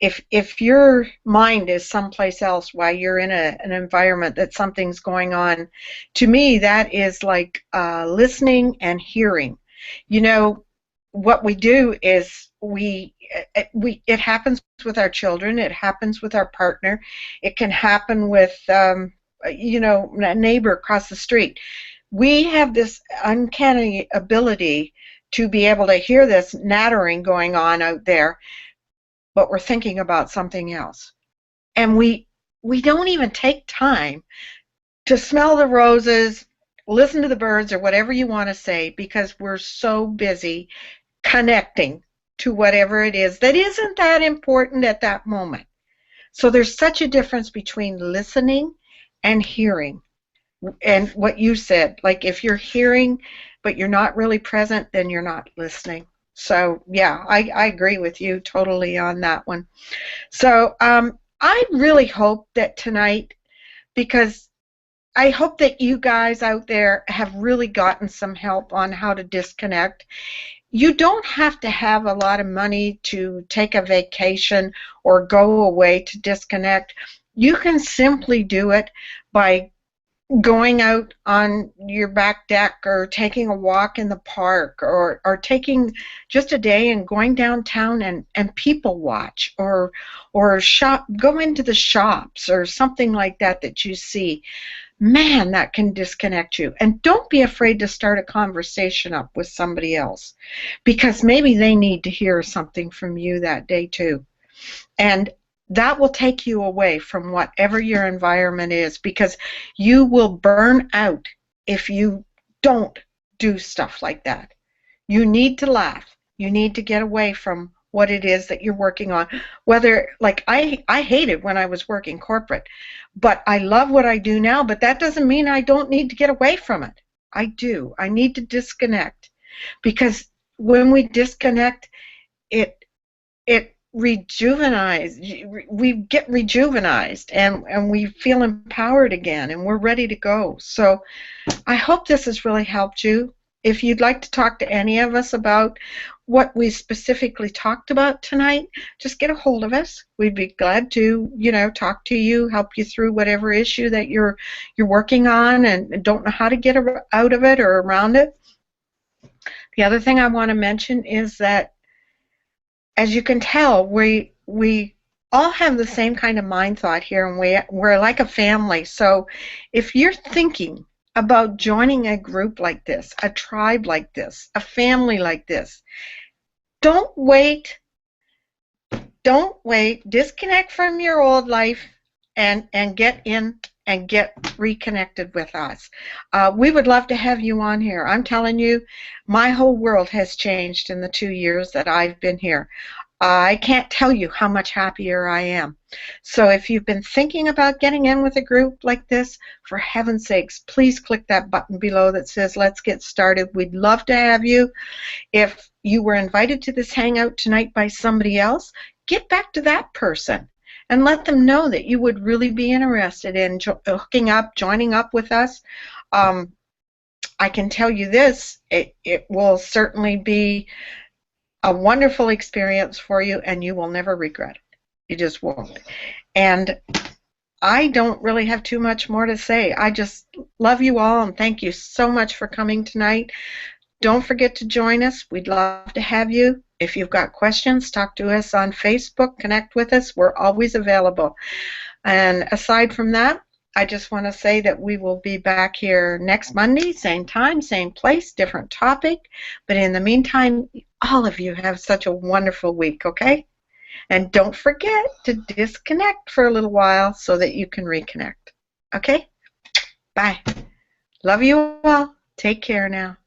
if your mind is someplace else while you're in an environment that something's going on. To me, that is like listening and hearing. You know, what we do is it happens with our children, it happens with our partner, it can happen with a neighbor across the street. We have this uncanny ability to be able to hear this nattering going on out there, but we're thinking about something else. And we don't even take time to smell the roses, listen to the birds, or whatever you want to say, because we're so busy connecting to whatever it is that isn't that important at that moment. So there's such a difference between listening and hearing. And what you said, like if you're hearing but you're not really present, then you're not listening. So yeah, I agree with you totally on that one. So I really hope that tonight, because I hope that you guys out there have really gotten some help on how to disconnect. You don't have to have a lot of money to take a vacation or go away to disconnect. You can simply do it by going out on your back deck or taking a walk in the park, or taking just a day and going downtown and people watch, or go into the shops or something like that that you see. Man, that can disconnect you. And don't be afraid to start a conversation up with somebody else, because maybe they need to hear something from you that day too. And that will take you away from whatever your environment is, because you will burn out if you don't do stuff like that. You need to laugh. You need to get away from what it is that you're working on. Whether, like, I hated when I was working corporate, but I love what I do now, but that doesn't mean I don't need to get away from it. I do. I need to disconnect, because when we disconnect, it rejuvenates. We get rejuvenized, and we feel empowered again, and we're ready to go. So I hope this has really helped you. If you'd like to talk to any of us about what we specifically talked about tonight, just get a hold of us. We'd be glad to, talk to you, help you through whatever issue that you're working on and don't know how to get out of it or around it. The other thing I want to mention is that, as you can tell, we all have the same kind of mind thought here, and we're like a family. So if you're thinking about joining a group like this, a tribe like this, a family like this, don't wait. Don't wait. Disconnect from your old life and get in and get reconnected with us. We would love to have you on here. I'm telling you, my whole world has changed in the 2 years that I've been here. I can't tell you how much happier I am. So if you've been thinking about getting in with a group like this, for heaven's sakes, please click that button below that says let's get started. We'd love to have you. If you were invited to this hangout tonight by somebody else, get back to that person and let them know that you would really be interested in hooking up, joining up with us. I can tell you this, it will certainly be a wonderful experience for you, and you will never regret it. You just won't. And I don't really have too much more to say. I just love you all, and thank you so much for coming tonight. Don't forget to join us. We'd love to have you. If you've got questions, talk to us on Facebook, connect with us. We're always available. And aside from that, I just want to say that we will be back here next Monday, same time, same place, different topic. But in the meantime, all of you have such a wonderful week, okay? And don't forget to disconnect for a little while so that you can reconnect. Okay? Bye. Love you all. Take care now.